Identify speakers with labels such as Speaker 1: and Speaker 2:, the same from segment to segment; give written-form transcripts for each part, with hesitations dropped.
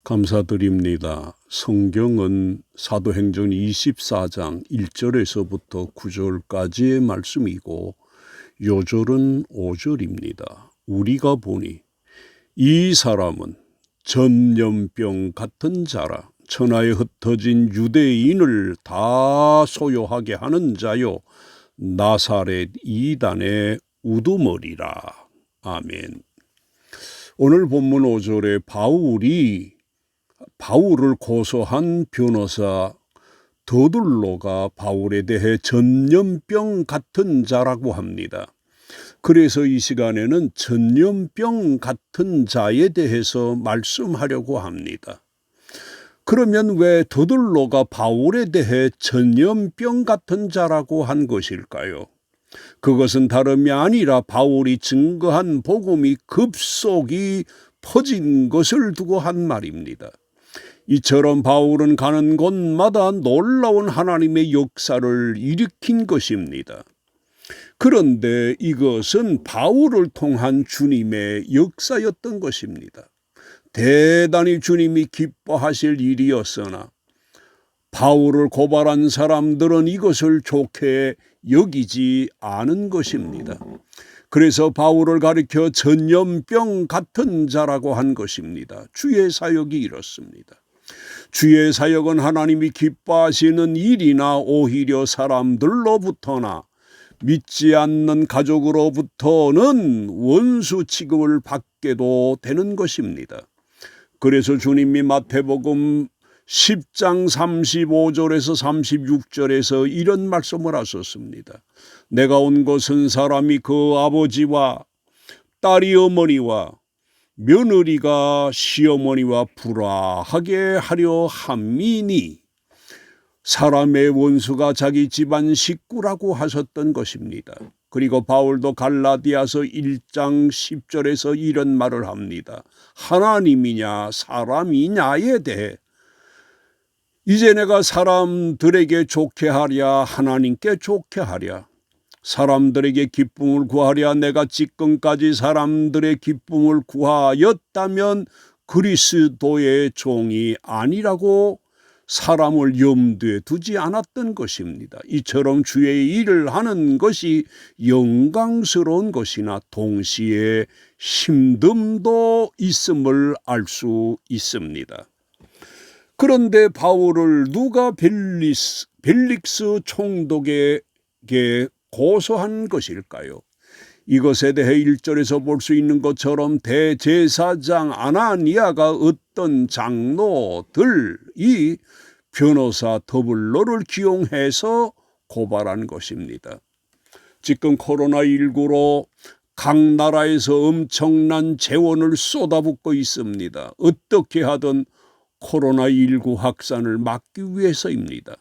Speaker 1: 감사드립니다. 성경은 사도행전 24장 1절에서부터 9절까지의 말씀이고 요절은 5절입니다. 우리가 보니 이 사람은 전염병 같은 자라 천하에 흩어진 유대인을 다 소요하게 하는 자요 나사렛 이단의 우두머리라. 아멘. 오늘 본문 5절에 바울을 고소한 변호사 더둘로가 바울에 대해 전염병 같은 자라고 합니다. 그래서 이 시간에는 전염병 같은 자에 대해서 말씀하려고 합니다. 그러면 왜 더둘로가 바울에 대해 전염병 같은 자라고 한 것일까요? 그것은 다름이 아니라 바울이 증거한 복음이 급속히 퍼진 것을 두고 한 말입니다. 이처럼 바울은 가는 곳마다 놀라운 하나님의 역사를 일으킨 것입니다. 그런데 이것은 바울을 통한 주님의 역사였던 것입니다. 대단히 주님이 기뻐하실 일이었으나 바울을 고발한 사람들은 이것을 좋게 여기지 않은 것입니다. 그래서 바울을 가리켜 전염병 같은 자라고 한 것입니다. 주의 사역이 이렇습니다. 주의 사역은 하나님이 기뻐하시는 일이나 오히려 사람들로부터나 믿지 않는 가족으로부터는 원수 취급을 받게도 되는 것입니다. 그래서 주님이 마태복음 10장 35절에서 36절에서 이런 말씀을 하셨습니다. 내가 온 것은 사람이 그 아버지와 딸이 어머니와 며느리가 시어머니와 불화하게 하려 함이니 사람의 원수가 자기 집안 식구라고 하셨던 것입니다. 그리고 바울도 갈라디아서 1장 10절에서 이런 말을 합니다. 하나님이냐 사람이냐에 대해 이제 내가 사람들에게 좋게 하랴 하나님께 좋게 하랴 사람들에게 기쁨을 구하랴 내가 지금까지 사람들의 기쁨을 구하였다면 그리스도의 종이 아니라고 사람을 염두에 두지 않았던 것입니다. 이처럼 주의 일을 하는 것이 영광스러운 것이나 동시에 힘듦도 있음을 알 수 있습니다. 그런데 바울을 누가 벨릭스 총독에게 고소한 것일까요? 이것에 대해 1절에서 볼 수 있는 것처럼 대제사장 아나니아가 어떤 장로들이 변호사 더블로를 기용해서 고발한 것입니다. 지금 코로나19로 각 나라에서 엄청난 재원을 쏟아붓고 있습니다. 어떻게 하든 코로나19 확산을 막기 위해서입니다.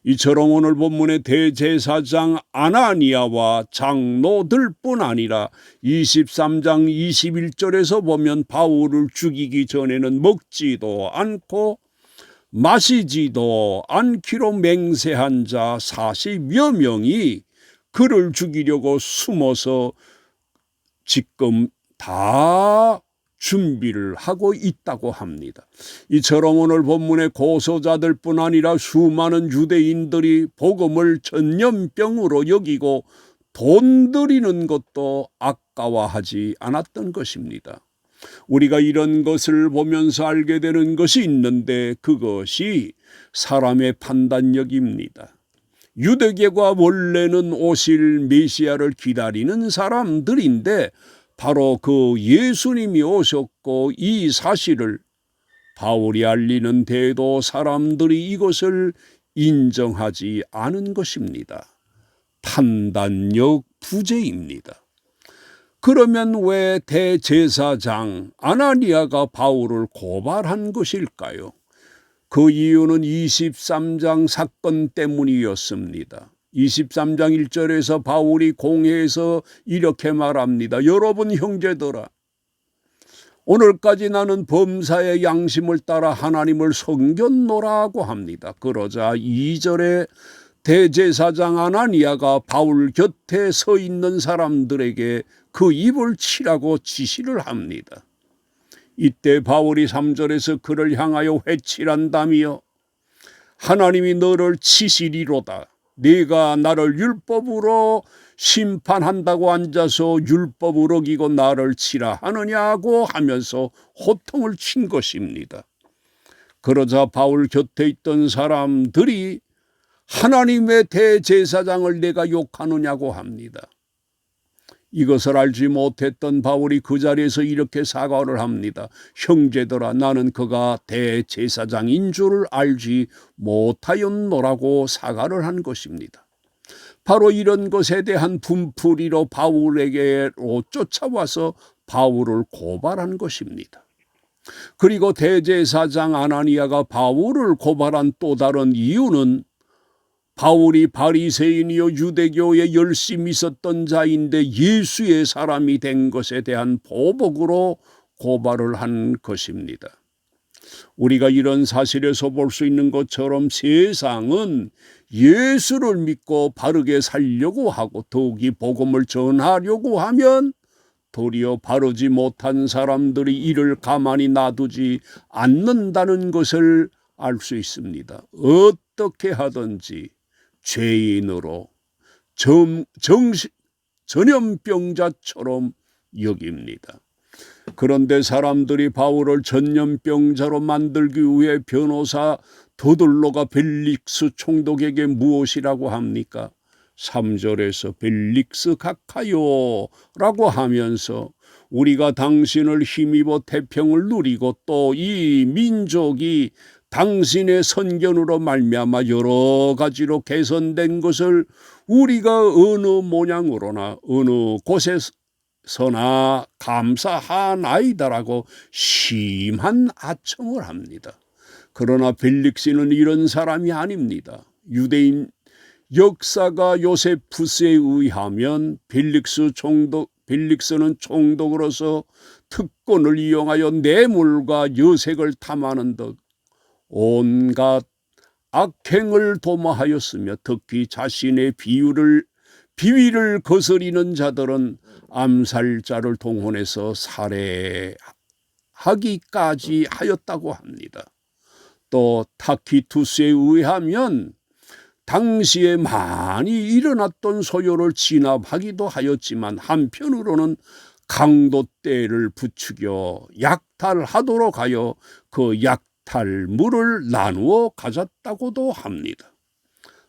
Speaker 1: 이처럼 오늘 본문의 대제사장 아나니아와 장로들뿐 아니라 23장 21절에서 보면 바울을 죽이기 전에는 먹지도 않고 마시지도 않기로 맹세한 자 40여 명이 그를 죽이려고 숨어서 지금 다 준비를 하고 있다고 합니다. 이처럼 오늘 본문의 고소자들뿐 아니라 수많은 유대인들이 복음을 전염병으로 여기고 돈 들이는 것도 아까워하지 않았던 것입니다. 우리가 이런 것을 보면서 알게 되는 것이 있는데 그것이 사람의 판단력입니다. 유대계가 원래는 오실 메시아를 기다리는 사람들인데 바로 그 예수님이 오셨고 이 사실을 바울이 알리는 데에도 사람들이 이것을 인정하지 않은 것입니다. 판단력 부재입니다. 그러면 왜 대제사장 아나니아가 바울을 고발한 것일까요? 그 이유는 23장 사건 때문이었습니다. 23장 1절에서 바울이 공회에서 이렇게 말합니다. 여러분 형제들아, 오늘까지 나는 범사의 양심을 따라 하나님을 섬겼노라고 합니다. 그러자 2절에 대제사장 아나니아가 바울 곁에 서 있는 사람들에게 그 입을 치라고 지시를 합니다. 이때 바울이 3절에서 그를 향하여 회칠한다며 하나님이 너를 치시리로다. 네가 나를 율법으로 심판한다고 앉아서 율법을 어기고 나를 치라 하느냐고 하면서 호통을 친 것입니다. 그러자 바울 곁에 있던 사람들이 하나님의 대제사장을 내가 욕하느냐고 합니다. 이것을 알지 못했던 바울이 그 자리에서 이렇게 사과를 합니다. 형제들아, 나는 그가 대제사장인 줄 알지 못하였노라고 사과를 한 것입니다. 바로 이런 것에 대한 분풀이로 바울에게로 쫓아와서 바울을 고발한 것입니다. 그리고 대제사장 아나니아가 바울을 고발한 또 다른 이유는 바울이 바리새인이요 유대교에 열심히 있었던 자인데 예수의 사람이 된 것에 대한 보복으로 고발을 한 것입니다. 우리가 이런 사실에서 볼 수 있는 것처럼 세상은 예수를 믿고 바르게 살려고 하고 더욱이 복음을 전하려고 하면 도리어 바르지 못한 사람들이 이를 가만히 놔두지 않는다는 것을 알 수 있습니다. 어떻게 하든지 죄인으로 전염병자처럼 여깁니다. 그런데 사람들이 바울을 전염병자로 만들기 위해 변호사 도들로가 벨릭스 총독에게 무엇이라고 합니까? 3절에서 벨릭스 각하요라고 하면서 우리가 당신을 힘입어 태평을 누리고 또 이 민족이 당신의 선견으로 말미암아 여러 가지로 개선된 것을 우리가 어느 모양으로나 어느 곳에서나 감사하나이다라고 심한 아첨을 합니다. 그러나 벨릭스는 이런 사람이 아닙니다. 유대인 역사가 요세푸스에 의하면 벨릭스는 총독으로서 특권을 이용하여 뇌물과 여색을 탐하는 듯 온갖 악행을 도모하였으며 특히 자신의 비위를 거스리는 자들은 암살자를 동원해서 살해하기까지 하였다고 합니다. 또 타키투스에 의하면 당시에 많이 일어났던 소요를 진압하기도 하였지만 한편으로는 강도떼를 부추겨 약탈하도록 하여 그 약탈물을 나누어 가졌다고도 합니다.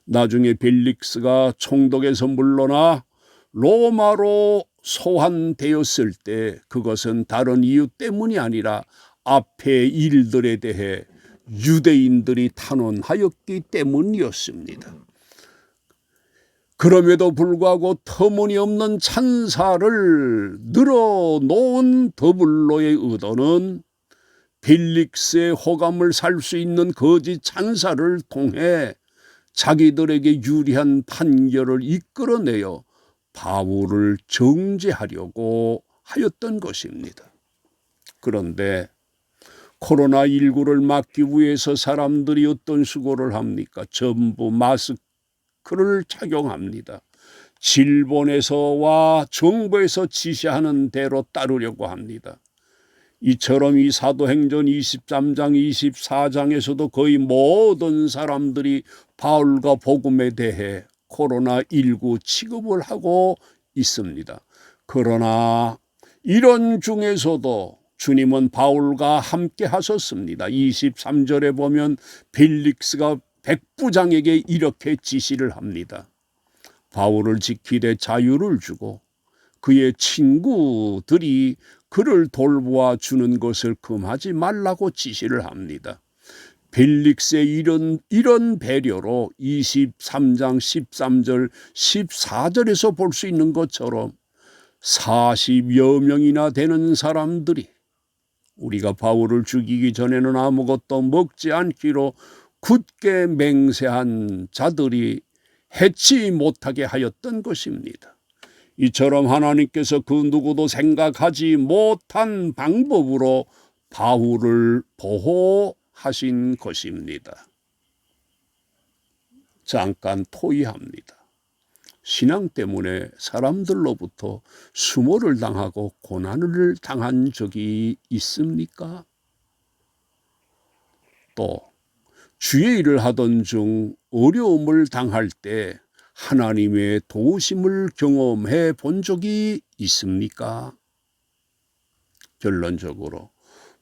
Speaker 1: 나중에 벨릭스가 총독에서 물러나 로마로 소환되었을 때 그것은 다른 이유 때문이 아니라 앞의 일들에 대해 유대인들이 탄원하였기 때문이었습니다. 그럼에도 불구하고 터무니없는 찬사를 늘어놓은 더블로의 의도는 벨릭스의 호감을 살 수 있는 거짓 찬사를 통해 자기들에게 유리한 판결을 이끌어내어 바울을 정죄하려고 하였던 것입니다. 그런데 코로나19를 막기 위해서 사람들이 어떤 수고를 합니까? 전부 마스크를 착용합니다. 질본에서와 정부에서 지시하는 대로 따르려고 합니다. 이처럼 이 사도행전 23장, 24장에서도 거의 모든 사람들이 바울과 복음에 대해 코로나19 취급을 하고 있습니다. 그러나 이런 중에서도 주님은 바울과 함께 하셨습니다. 23절에 보면 벨릭스가 백부장에게 이렇게 지시를 합니다. 바울을 지키되 자유를 주고 그의 친구들이 그를 돌보아 주는 것을 금하지 말라고 지시를 합니다. 벨릭스의 이런 배려로 23장 13절 14절에서 볼 수 있는 것처럼 40여 명이나 되는 사람들이 우리가 바울을 죽이기 전에는 아무것도 먹지 않기로 굳게 맹세한 자들이 해치 못하게 하였던 것입니다. 이처럼 하나님께서 그 누구도 생각하지 못한 방법으로 바울을 보호하신 것입니다. 잠깐 토의합니다. 신앙 때문에 사람들로부터 수모를 당하고 고난을 당한 적이 있습니까? 또 주의 일을 하던 중 어려움을 당할 때 하나님의 도우심을 경험해 본 적이 있습니까? 결론적으로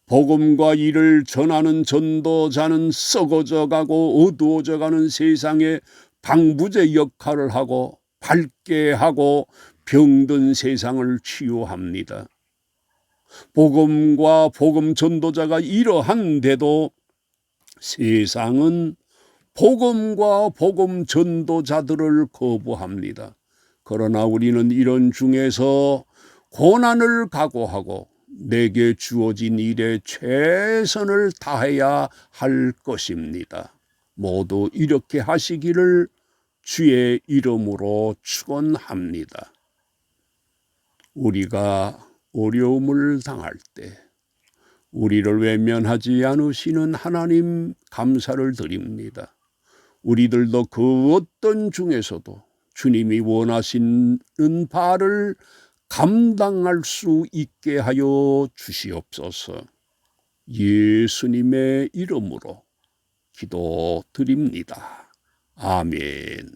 Speaker 1: 복음과 일을 전하는 전도자는 썩어져 가고 어두워져 가는 세상에 방부제 역할을 하고 밝게 하고 병든 세상을 치유합니다. 복음과 복음 전도자가 이러한데도 세상은 복음과 복음 전도자들을 거부합니다. 그러나 우리는 이런 중에서 고난을 각오하고 내게 주어진 일에 최선을 다해야 할 것입니다. 모두 이렇게 하시기를 주의 이름으로 축원합니다. 우리가 어려움을 당할 때 우리를 외면하지 않으시는 하나님 감사를 드립니다. 우리들도 그 어떤 중에서도 주님이 원하시는 바를 감당할 수 있게 하여 주시옵소서. 예수님의 이름으로 기도드립니다. 아멘.